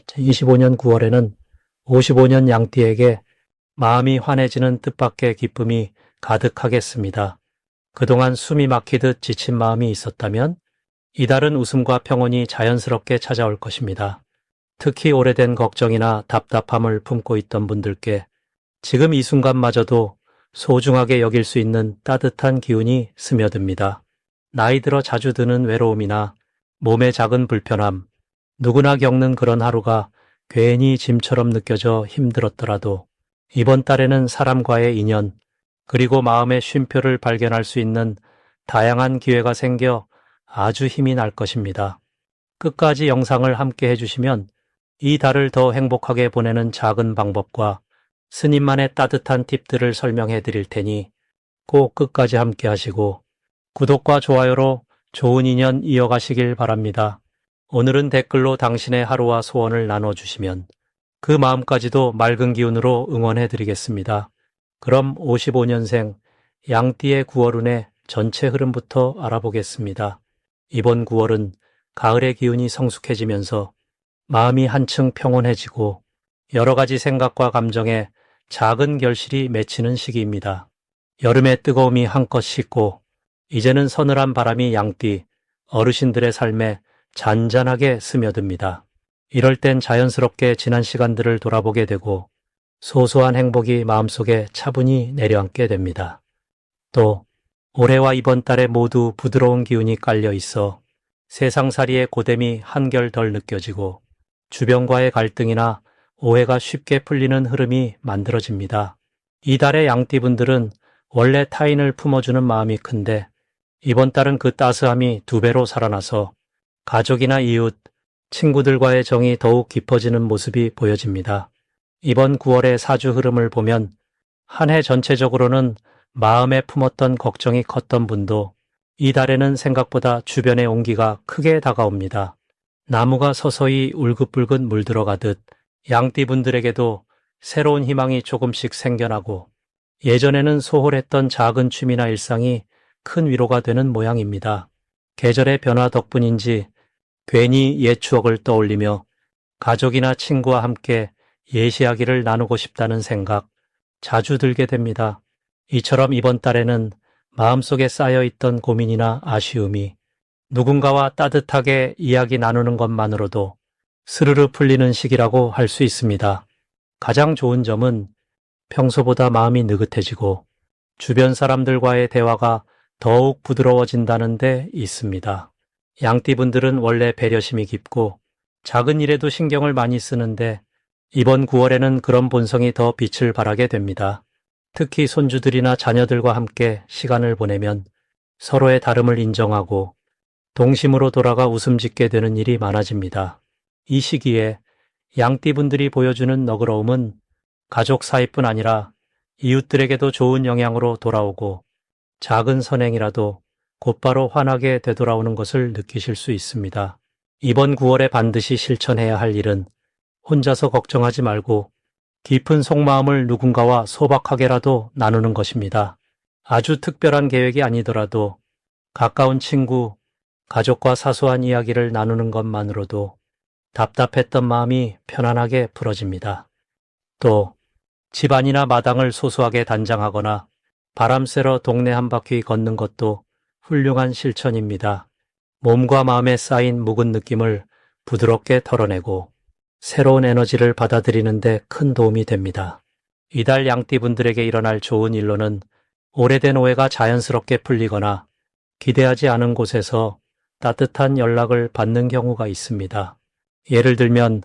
2025년 9월에는 55년 양띠에게 마음이 환해지는 뜻밖의 기쁨이 가득하겠습니다. 그동안 숨이 막히듯 지친 마음이 있었다면 이달은 웃음과 평온이 자연스럽게 찾아올 것입니다. 특히 오래된 걱정이나 답답함을 품고 있던 분들께 지금 이 순간마저도 소중하게 여길 수 있는 따뜻한 기운이 스며듭니다. 나이 들어 자주 드는 외로움이나 몸의 작은 불편함, 누구나 겪는 그런 하루가 괜히 짐처럼 느껴져 힘들었더라도 이번 달에는 사람과의 인연, 그리고 마음의 쉼표를 발견할 수 있는 다양한 기회가 생겨 아주 힘이 날 것입니다. 끝까지 영상을 함께 해주시면 이 달을 더 행복하게 보내는 작은 방법과 스님만의 따뜻한 팁들을 설명해 드릴 테니 꼭 끝까지 함께 하시고 구독과 좋아요로 좋은 인연 이어가시길 바랍니다. 오늘은 댓글로 당신의 하루와 소원을 나눠주시면 그 마음까지도 맑은 기운으로 응원해 드리겠습니다. 그럼 55년생 양띠의 9월운의 전체 흐름부터 알아보겠습니다. 이번 9월은 가을의 기운이 성숙해지면서 마음이 한층 평온해지고 여러 가지 생각과 감정에 작은 결실이 맺히는 시기입니다. 여름의 뜨거움이 한껏 식고 이제는 서늘한 바람이 양띠 어르신들의 삶에 잔잔하게 스며듭니다. 이럴 땐 자연스럽게 지난 시간들을 돌아보게 되고 소소한 행복이 마음속에 차분히 내려앉게 됩니다. 또 올해와 이번 달에 모두 부드러운 기운이 깔려 있어 세상살이의 고됨이 한결 덜 느껴지고 주변과의 갈등이나 오해가 쉽게 풀리는 흐름이 만들어집니다. 이달의 양띠분들은 원래 타인을 품어주는 마음이 큰데 이번 달은 그 따스함이 2배로 살아나서 가족이나 이웃, 친구들과의 정이 더욱 깊어지는 모습이 보여집니다. 이번 9월의 사주 흐름을 보면 한 해 전체적으로는 마음에 품었던 걱정이 컸던 분도 이 달에는 생각보다 주변의 온기가 크게 다가옵니다. 나무가 서서히 울긋불긋 물들어가듯 양띠분들에게도 새로운 희망이 조금씩 생겨나고 예전에는 소홀했던 작은 취미나 일상이 큰 위로가 되는 모양입니다. 계절의 변화 덕분인지 괜히 옛 추억을 떠올리며 가족이나 친구와 함께 옛 이야기를 나누고 싶다는 생각 자주 들게 됩니다. 이처럼 이번 달에는 마음속에 쌓여있던 고민이나 아쉬움이 누군가와 따뜻하게 이야기 나누는 것만으로도 스르르 풀리는 시기라고 할 수 있습니다. 가장 좋은 점은 평소보다 마음이 느긋해지고 주변 사람들과의 대화가 더욱 부드러워진다는 데 있습니다. 양띠분들은 원래 배려심이 깊고 작은 일에도 신경을 많이 쓰는데 이번 9월에는 그런 본성이 더 빛을 발하게 됩니다. 특히 손주들이나 자녀들과 함께 시간을 보내면 서로의 다름을 인정하고 동심으로 돌아가 웃음 짓게 되는 일이 많아집니다. 이 시기에 양띠분들이 보여주는 너그러움은 가족 사이뿐 아니라 이웃들에게도 좋은 영향으로 돌아오고 작은 선행이라도 곧바로 환하게 되돌아오는 것을 느끼실 수 있습니다. 이번 9월에 반드시 실천해야 할 일은 혼자서 걱정하지 말고 깊은 속마음을 누군가와 소박하게라도 나누는 것입니다. 아주 특별한 계획이 아니더라도 가까운 친구, 가족과 사소한 이야기를 나누는 것만으로도 답답했던 마음이 편안하게 풀어집니다. 또 집안이나 마당을 소소하게 단장하거나 바람 쐬러 동네 한 바퀴 걷는 것도 훌륭한 실천입니다. 몸과 마음에 쌓인 묵은 느낌을 부드럽게 털어내고 새로운 에너지를 받아들이는 데 큰 도움이 됩니다. 이달 양띠분들에게 일어날 좋은 일로는 오래된 오해가 자연스럽게 풀리거나 기대하지 않은 곳에서 따뜻한 연락을 받는 경우가 있습니다. 예를 들면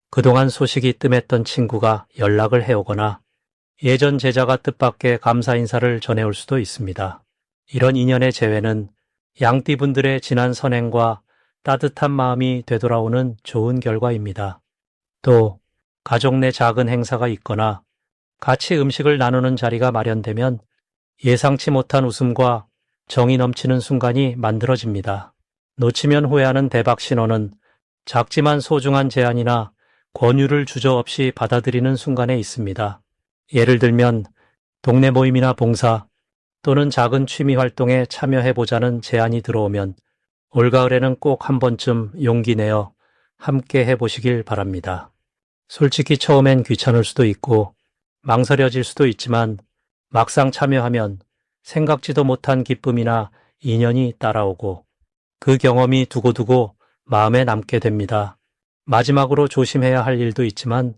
그동안 소식이 뜸했던 친구가 연락을 해오거나 예전 제자가 뜻밖의 감사 인사를 전해올 수도 있습니다. 이런 인연의 재회는 양띠분들의 지난 선행과 따뜻한 마음이 되돌아오는 좋은 결과입니다. 또 가족 내 작은 행사가 있거나 같이 음식을 나누는 자리가 마련되면 예상치 못한 웃음과 정이 넘치는 순간이 만들어집니다. 놓치면 후회하는 대박 신호는 작지만 소중한 제안이나 권유를 주저없이 받아들이는 순간에 있습니다. 예를 들면 동네 모임이나 봉사 또는 작은 취미 활동에 참여해보자는 제안이 들어오면 올가을에는 꼭 한 번쯤 용기 내어 함께 해보시길 바랍니다. 솔직히 처음엔 귀찮을 수도 있고 망설여질 수도 있지만 막상 참여하면 생각지도 못한 기쁨이나 인연이 따라오고 그 경험이 두고두고 마음에 남게 됩니다. 마지막으로 조심해야 할 일도 있지만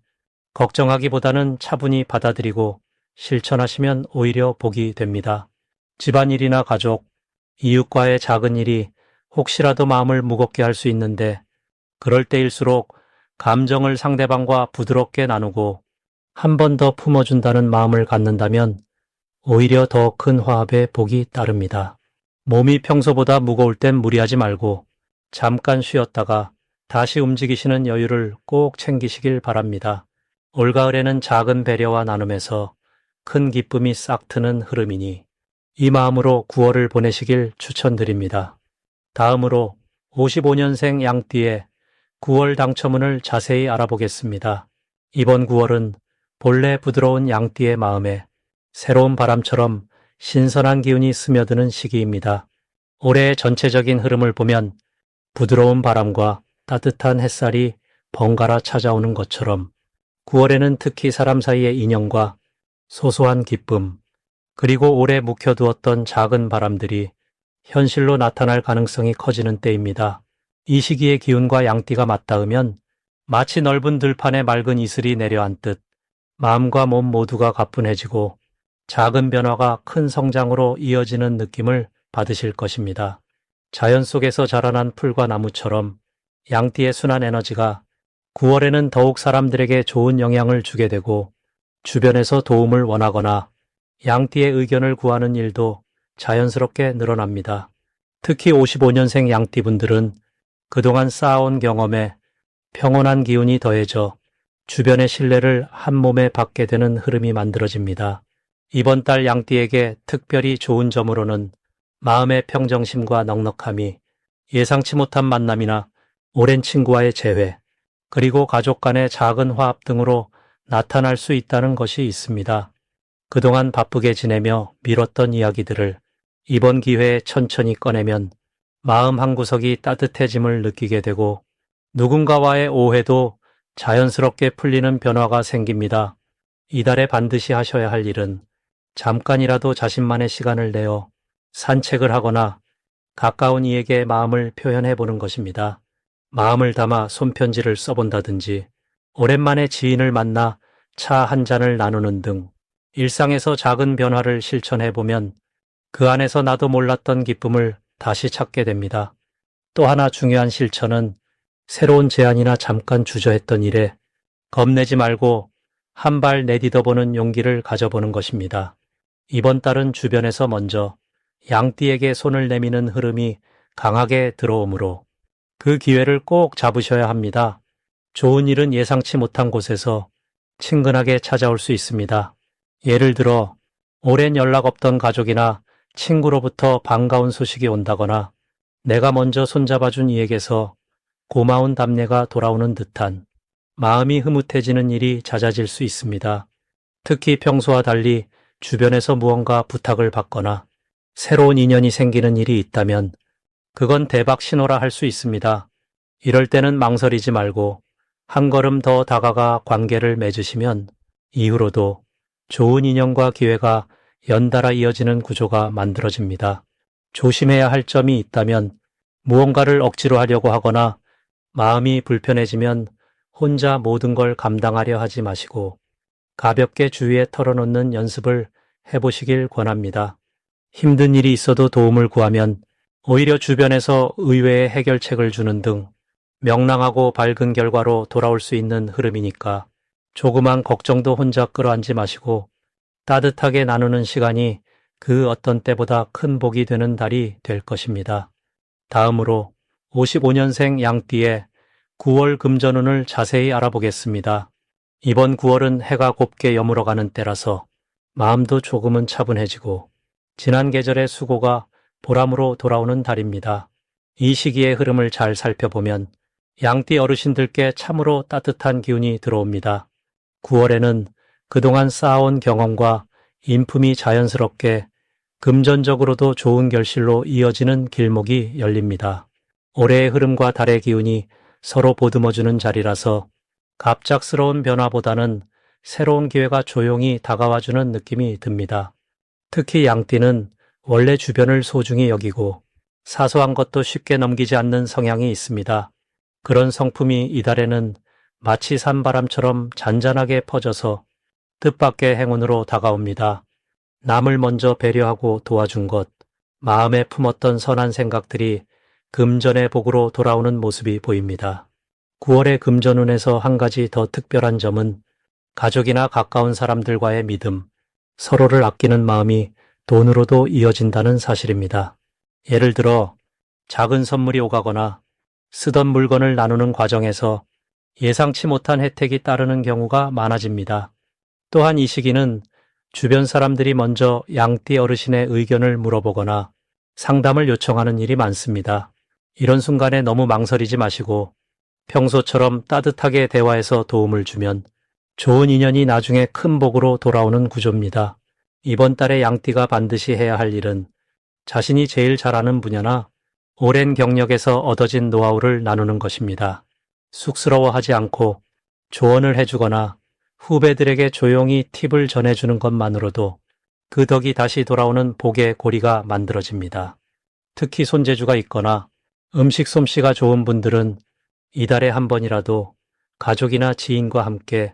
걱정하기보다는 차분히 받아들이고 실천하시면 오히려 복이 됩니다. 집안일이나 가족, 이웃과의 작은 일이 혹시라도 마음을 무겁게 할 수 있는데 그럴 때일수록 감정을 상대방과 부드럽게 나누고 한 번 더 품어준다는 마음을 갖는다면 오히려 더 큰 화합의 복이 따릅니다. 몸이 평소보다 무거울 땐 무리하지 말고 잠깐 쉬었다가 다시 움직이시는 여유를 꼭 챙기시길 바랍니다. 올가을에는 작은 배려와 나눔에서 큰 기쁨이 싹 트는 흐름이니 이 마음으로 9월을 보내시길 추천드립니다. 다음으로 55년생 양띠의 9월 당첨운을 자세히 알아보겠습니다. 이번 9월은 본래 부드러운 양띠의 마음에 새로운 바람처럼 신선한 기운이 스며드는 시기입니다. 올해의 전체적인 흐름을 보면 부드러운 바람과 따뜻한 햇살이 번갈아 찾아오는 것처럼 9월에는 특히 사람 사이의 인연과 소소한 기쁨, 그리고 오래 묵혀두었던 작은 바람들이 현실로 나타날 가능성이 커지는 때입니다. 이 시기의 기운과 양띠가 맞닿으면 마치 넓은 들판에 맑은 이슬이 내려앉듯 마음과 몸 모두가 가뿐해지고 작은 변화가 큰 성장으로 이어지는 느낌을 받으실 것입니다. 자연 속에서 자라난 풀과 나무처럼 양띠의 순한 에너지가 9월에는 더욱 사람들에게 좋은 영향을 주게 되고 주변에서 도움을 원하거나 양띠의 의견을 구하는 일도 자연스럽게 늘어납니다. 특히 55년생 양띠분들은 그동안 쌓아온 경험에 평온한 기운이 더해져 주변의 신뢰를 한 몸에 받게 되는 흐름이 만들어집니다. 이번 달 양띠에게 특별히 좋은 점으로는 마음의 평정심과 넉넉함이 예상치 못한 만남이나 오랜 친구와의 재회, 그리고 가족 간의 작은 화합 등으로 나타날 수 있다는 것이 있습니다. 그동안 바쁘게 지내며 미뤘던 이야기들을 이번 기회에 천천히 꺼내면 마음 한구석이 따뜻해짐을 느끼게 되고 누군가와의 오해도 자연스럽게 풀리는 변화가 생깁니다. 이달에 반드시 하셔야 할 일은 잠깐이라도 자신만의 시간을 내어 산책을 하거나 가까운 이에게 마음을 표현해 보는 것입니다. 마음을 담아 손편지를 써본다든지 오랜만에 지인을 만나 차 한 잔을 나누는 등 일상에서 작은 변화를 실천해 보면 그 안에서 나도 몰랐던 기쁨을 다시 찾게 됩니다. 또 하나 중요한 실천은 새로운 제안이나 잠깐 주저했던 일에 겁내지 말고 한 발 내딛어보는 용기를 가져보는 것입니다. 이번 달은 주변에서 먼저 양띠에게 손을 내미는 흐름이 강하게 들어오므로 그 기회를 꼭 잡으셔야 합니다. 좋은 일은 예상치 못한 곳에서 친근하게 찾아올 수 있습니다. 예를 들어 오랜 연락 없던 가족이나 친구로부터 반가운 소식이 온다거나 내가 먼저 손잡아준 이에게서 고마운 답례가 돌아오는 듯한 마음이 흐뭇해지는 일이 잦아질 수 있습니다. 특히 평소와 달리 주변에서 무언가 부탁을 받거나 새로운 인연이 생기는 일이 있다면 그건 대박 신호라 할 수 있습니다. 이럴 때는 망설이지 말고 한 걸음 더 다가가 관계를 맺으시면 이후로도 좋은 인연과 기회가 연달아 이어지는 구조가 만들어집니다. 조심해야 할 점이 있다면 무언가를 억지로 하려고 하거나 마음이 불편해지면 혼자 모든 걸 감당하려 하지 마시고 가볍게 주위에 털어놓는 연습을 해보시길 권합니다. 힘든 일이 있어도 도움을 구하면 오히려 주변에서 의외의 해결책을 주는 등 명랑하고 밝은 결과로 돌아올 수 있는 흐름이니까 조그만 걱정도 혼자 끌어안지 마시고 따뜻하게 나누는 시간이 그 어떤 때보다 큰 복이 되는 달이 될 것입니다. 다음으로 55년생 양띠의 9월 금전운을 자세히 알아보겠습니다. 이번 9월은 해가 곱게 여물어가는 때라서 마음도 조금은 차분해지고 지난 계절의 수고가 보람으로 돌아오는 달입니다. 이 시기의 흐름을 잘 살펴보면 양띠 어르신들께 참으로 따뜻한 기운이 들어옵니다. 9월에는 그동안 쌓아온 경험과 인품이 자연스럽게 금전적으로도 좋은 결실로 이어지는 길목이 열립니다. 올해의 흐름과 달의 기운이 서로 보듬어주는 자리라서 갑작스러운 변화보다는 새로운 기회가 조용히 다가와주는 느낌이 듭니다. 특히 양띠는 원래 주변을 소중히 여기고 사소한 것도 쉽게 넘기지 않는 성향이 있습니다. 그런 성품이 이달에는 마치 산바람처럼 잔잔하게 퍼져서 뜻밖의 행운으로 다가옵니다. 남을 먼저 배려하고 도와준 것, 마음에 품었던 선한 생각들이 금전의 복으로 돌아오는 모습이 보입니다. 9월의 금전운에서 한 가지 더 특별한 점은 가족이나 가까운 사람들과의 믿음, 서로를 아끼는 마음이 돈으로도 이어진다는 사실입니다. 예를 들어 작은 선물이 오가거나 쓰던 물건을 나누는 과정에서 예상치 못한 혜택이 따르는 경우가 많아집니다. 또한 이 시기는 주변 사람들이 먼저 양띠 어르신의 의견을 물어보거나 상담을 요청하는 일이 많습니다. 이런 순간에 너무 망설이지 마시고 평소처럼 따뜻하게 대화해서 도움을 주면 좋은 인연이 나중에 큰 복으로 돌아오는 구조입니다. 이번 달에 양띠가 반드시 해야 할 일은 자신이 제일 잘하는 분야나 오랜 경력에서 얻어진 노하우를 나누는 것입니다. 쑥스러워하지 않고 조언을 해주거나 후배들에게 조용히 팁을 전해주는 것만으로도 그 덕이 다시 돌아오는 복의 고리가 만들어집니다. 특히 손재주가 있거나 음식 솜씨가 좋은 분들은 이달에 한 번이라도 가족이나 지인과 함께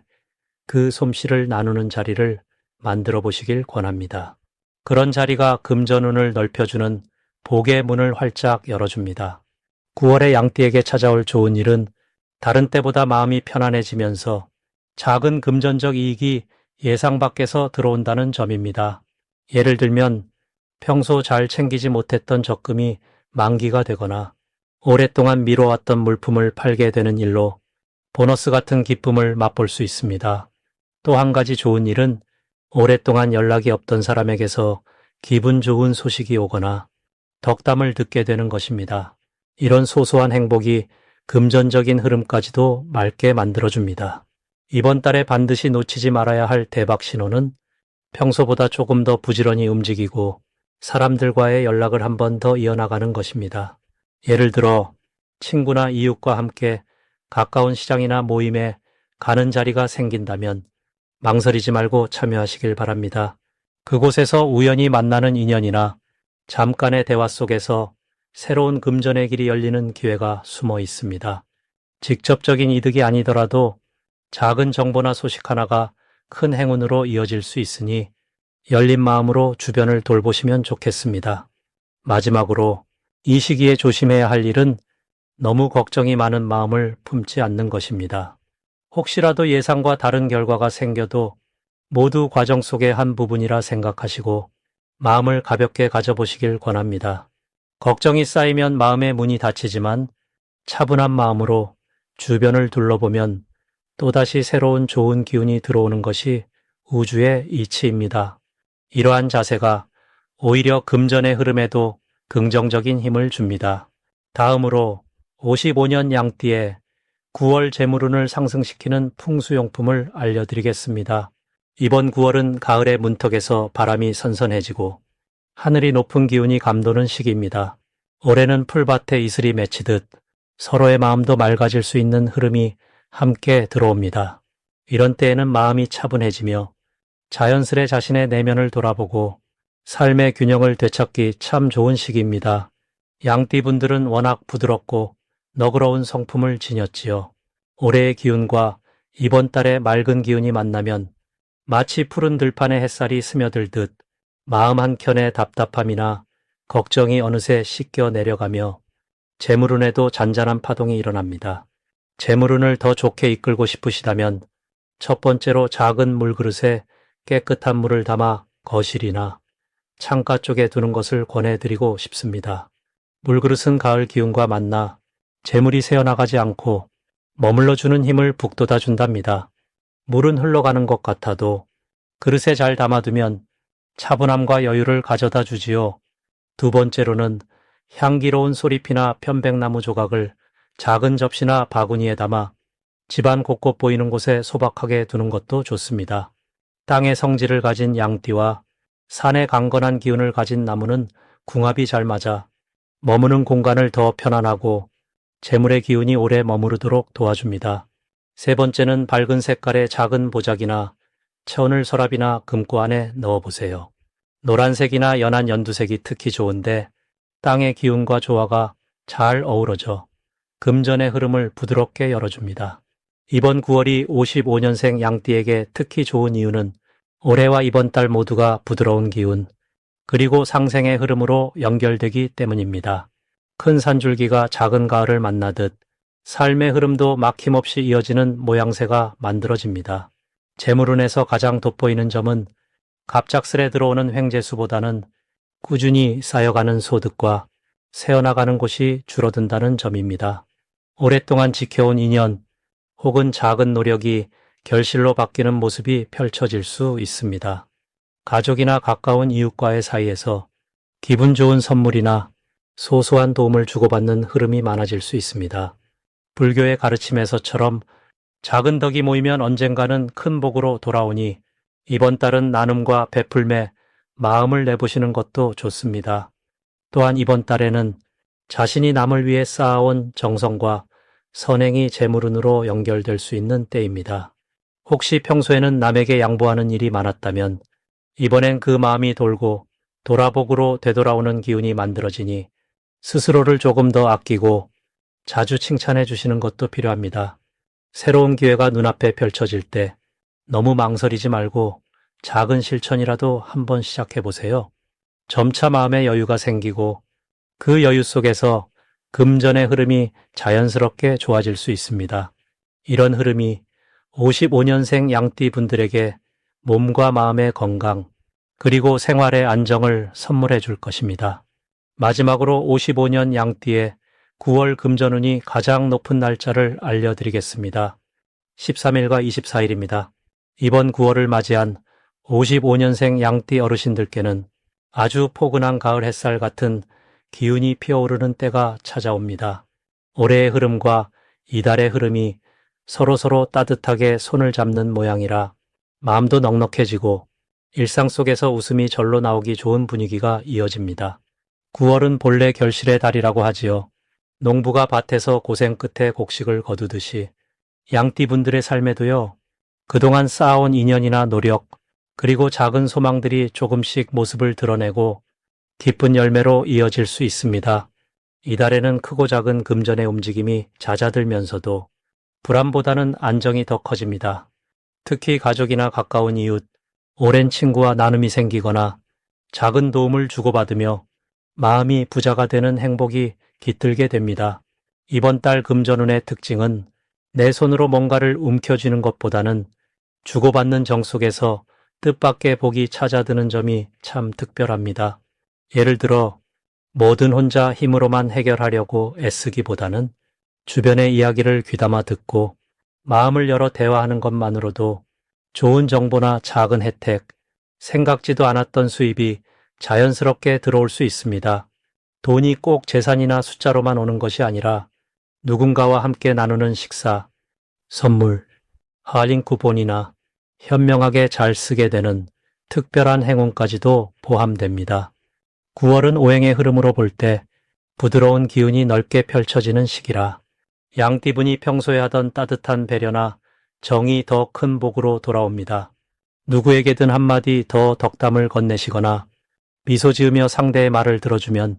그 솜씨를 나누는 자리를 만들어 보시길 권합니다. 그런 자리가 금전운을 넓혀주는 복의 문을 활짝 열어줍니다. 9월에 양띠에게 찾아올 좋은 일은 다른 때보다 마음이 편안해지면서 작은 금전적 이익이 예상 밖에서 들어온다는 점입니다. 예를 들면 평소 잘 챙기지 못했던 적금이 만기가 되거나 오랫동안 미뤄왔던 물품을 팔게 되는 일로 보너스 같은 기쁨을 맛볼 수 있습니다. 또 한 가지 좋은 일은 오랫동안 연락이 없던 사람에게서 기분 좋은 소식이 오거나 덕담을 듣게 되는 것입니다. 이런 소소한 행복이 금전적인 흐름까지도 맑게 만들어줍니다. 이번 달에 반드시 놓치지 말아야 할 대박 신호는 평소보다 조금 더 부지런히 움직이고 사람들과의 연락을 한 번 더 이어나가는 것입니다. 예를 들어 친구나 이웃과 함께 가까운 시장이나 모임에 가는 자리가 생긴다면 망설이지 말고 참여하시길 바랍니다. 그곳에서 우연히 만나는 인연이나 잠깐의 대화 속에서 새로운 금전의 길이 열리는 기회가 숨어 있습니다. 직접적인 이득이 아니더라도 작은 정보나 소식 하나가 큰 행운으로 이어질 수 있으니 열린 마음으로 주변을 돌보시면 좋겠습니다. 마지막으로 이 시기에 조심해야 할 일은 너무 걱정이 많은 마음을 품지 않는 것입니다. 혹시라도 예상과 다른 결과가 생겨도 모두 과정 속의 한 부분이라 생각하시고 마음을 가볍게 가져보시길 권합니다. 걱정이 쌓이면 마음의 문이 닫히지만 차분한 마음으로 주변을 둘러보면 또다시 새로운 좋은 기운이 들어오는 것이 우주의 이치입니다. 이러한 자세가 오히려 금전의 흐름에도 긍정적인 힘을 줍니다. 다음으로 55년 양띠의 9월 재물운을 상승시키는 풍수용품을 알려드리겠습니다. 이번 9월은 가을의 문턱에서 바람이 선선해지고 하늘이 높은 기운이 감도는 시기입니다. 올해는 풀밭에 이슬이 맺히듯 서로의 마음도 맑아질 수 있는 흐름이 함께 들어옵니다. 이런 때에는 마음이 차분해지며 자연스레 자신의 내면을 돌아보고 삶의 균형을 되찾기 참 좋은 시기입니다. 양띠분들은 워낙 부드럽고 너그러운 성품을 지녔지요. 올해의 기운과 이번 달의 맑은 기운이 만나면 마치 푸른 들판에 햇살이 스며들듯 마음 한켠의 답답함이나 걱정이 어느새 씻겨 내려가며 재물운에도 잔잔한 파동이 일어납니다. 재물운을 더 좋게 이끌고 싶으시다면 첫 번째로 작은 물그릇에 깨끗한 물을 담아 거실이나 창가 쪽에 두는 것을 권해드리고 싶습니다. 물그릇은 가을 기운과 만나 재물이 새어나가지 않고 머물러주는 힘을 북돋아 준답니다. 물은 흘러가는 것 같아도 그릇에 잘 담아두면 차분함과 여유를 가져다 주지요. 두 번째로는 향기로운 소리피나 편백나무 조각을 작은 접시나 바구니에 담아 집안 곳곳 보이는 곳에 소박하게 두는 것도 좋습니다. 땅의 성질을 가진 양띠와 산의 강건한 기운을 가진 나무는 궁합이 잘 맞아 머무는 공간을 더 편안하고 재물의 기운이 오래 머무르도록 도와줍니다. 세 번째는 밝은 색깔의 작은 보자기나 천을 서랍이나 금고 안에 넣어보세요. 노란색이나 연한 연두색이 특히 좋은데 땅의 기운과 조화가 잘 어우러져 금전의 흐름을 부드럽게 열어줍니다. 이번 9월이 55년생 양띠에게 특히 좋은 이유는 올해와 이번 달 모두가 부드러운 기운, 그리고 상생의 흐름으로 연결되기 때문입니다. 큰 산줄기가 작은 가을을 만나듯 삶의 흐름도 막힘없이 이어지는 모양새가 만들어집니다. 재물운에서 가장 돋보이는 점은 갑작스레 들어오는 횡재수보다는 꾸준히 쌓여가는 소득과 새어나가는 곳이 줄어든다는 점입니다. 오랫동안 지켜온 인연 혹은 작은 노력이 결실로 바뀌는 모습이 펼쳐질 수 있습니다. 가족이나 가까운 이웃과의 사이에서 기분 좋은 선물이나 소소한 도움을 주고받는 흐름이 많아질 수 있습니다. 불교의 가르침에서처럼 작은 덕이 모이면 언젠가는 큰 복으로 돌아오니 이번 달은 나눔과 베풀매 마음을 내보시는 것도 좋습니다. 또한 이번 달에는 자신이 남을 위해 쌓아온 정성과 선행이 재물운으로 연결될 수 있는 때입니다. 혹시 평소에는 남에게 양보하는 일이 많았다면 이번엔 그 마음이 돌고 돌아복으로 되돌아오는 기운이 만들어지니 스스로를 조금 더 아끼고 자주 칭찬해 주시는 것도 필요합니다. 새로운 기회가 눈앞에 펼쳐질 때 너무 망설이지 말고 작은 실천이라도 한번 시작해 보세요. 점차 마음의 여유가 생기고 그 여유 속에서 금전의 흐름이 자연스럽게 좋아질 수 있습니다. 이런 흐름이 55년생 양띠 분들에게 몸과 마음의 건강, 그리고 생활의 안정을 선물해 줄 것입니다. 마지막으로 55년 양띠의 9월 금전운이 가장 높은 날짜를 알려드리겠습니다. 13일과 24일입니다. 이번 9월을 맞이한 55년생 양띠 어르신들께는 아주 포근한 가을 햇살 같은 기운이 피어오르는 때가 찾아옵니다. 올해의 흐름과 이달의 흐름이 서로서로 따뜻하게 손을 잡는 모양이라 마음도 넉넉해지고 일상 속에서 웃음이 절로 나오기 좋은 분위기가 이어집니다. 9월은 본래 결실의 달이라고 하지요. 농부가 밭에서 고생 끝에 곡식을 거두듯이 양띠분들의 삶에도요, 그동안 쌓아온 인연이나 노력, 그리고 작은 소망들이 조금씩 모습을 드러내고 기쁜 열매로 이어질 수 있습니다. 이달에는 크고 작은 금전의 움직임이 잦아들면서도 불안보다는 안정이 더 커집니다. 특히 가족이나 가까운 이웃, 오랜 친구와 나눔이 생기거나 작은 도움을 주고받으며 마음이 부자가 되는 행복이 깃들게 됩니다. 이번 달 금전운의 특징은 내 손으로 뭔가를 움켜쥐는 것보다는 주고받는 정 속에서 뜻밖의 복이 찾아드는 점이 참 특별합니다. 예를 들어 뭐든 혼자 힘으로만 해결하려고 애쓰기보다는 주변의 이야기를 귀담아 듣고 마음을 열어 대화하는 것만으로도 좋은 정보나 작은 혜택, 생각지도 않았던 수입이 자연스럽게 들어올 수 있습니다. 돈이 꼭 재산이나 숫자로만 오는 것이 아니라 누군가와 함께 나누는 식사, 선물, 할인 쿠폰이나 현명하게 잘 쓰게 되는 특별한 행운까지도 포함됩니다. 9월은 오행의 흐름으로 볼 때 부드러운 기운이 넓게 펼쳐지는 시기라 양띠분이 평소에 하던 따뜻한 배려나 정이 더 큰 복으로 돌아옵니다. 누구에게든 한마디 더 덕담을 건네시거나 미소 지으며 상대의 말을 들어주면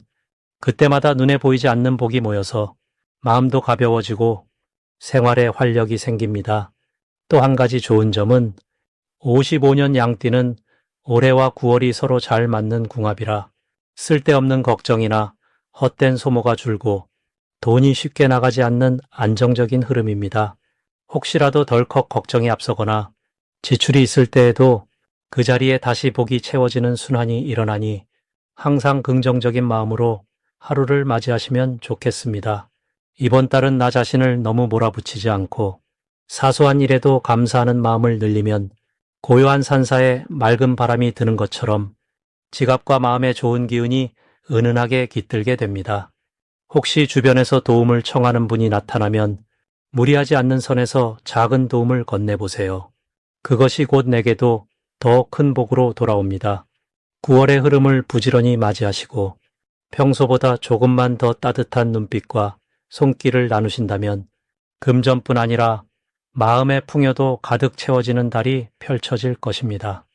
그때마다 눈에 보이지 않는 복이 모여서 마음도 가벼워지고 생활에 활력이 생깁니다. 또 한 가지 좋은 점은 55년 양띠는 올해와 9월이 서로 잘 맞는 궁합이라 쓸데없는 걱정이나 헛된 소모가 줄고 돈이 쉽게 나가지 않는 안정적인 흐름입니다. 혹시라도 덜컥 걱정이 앞서거나 지출이 있을 때에도 그 자리에 다시 복이 채워지는 순환이 일어나니 항상 긍정적인 마음으로 하루를 맞이하시면 좋겠습니다. 이번 달은 나 자신을 너무 몰아붙이지 않고 사소한 일에도 감사하는 마음을 늘리면 고요한 산사에 맑은 바람이 드는 것처럼 지갑과 마음의 좋은 기운이 은은하게 깃들게 됩니다. 혹시 주변에서 도움을 청하는 분이 나타나면 무리하지 않는 선에서 작은 도움을 건네보세요. 그것이 곧 내게도 더 큰 복으로 돌아옵니다. 9월의 흐름을 부지런히 맞이하시고 평소보다 조금만 더 따뜻한 눈빛과 손길을 나누신다면 금전뿐 아니라 마음의 풍요도 가득 채워지는 달이 펼쳐질 것입니다.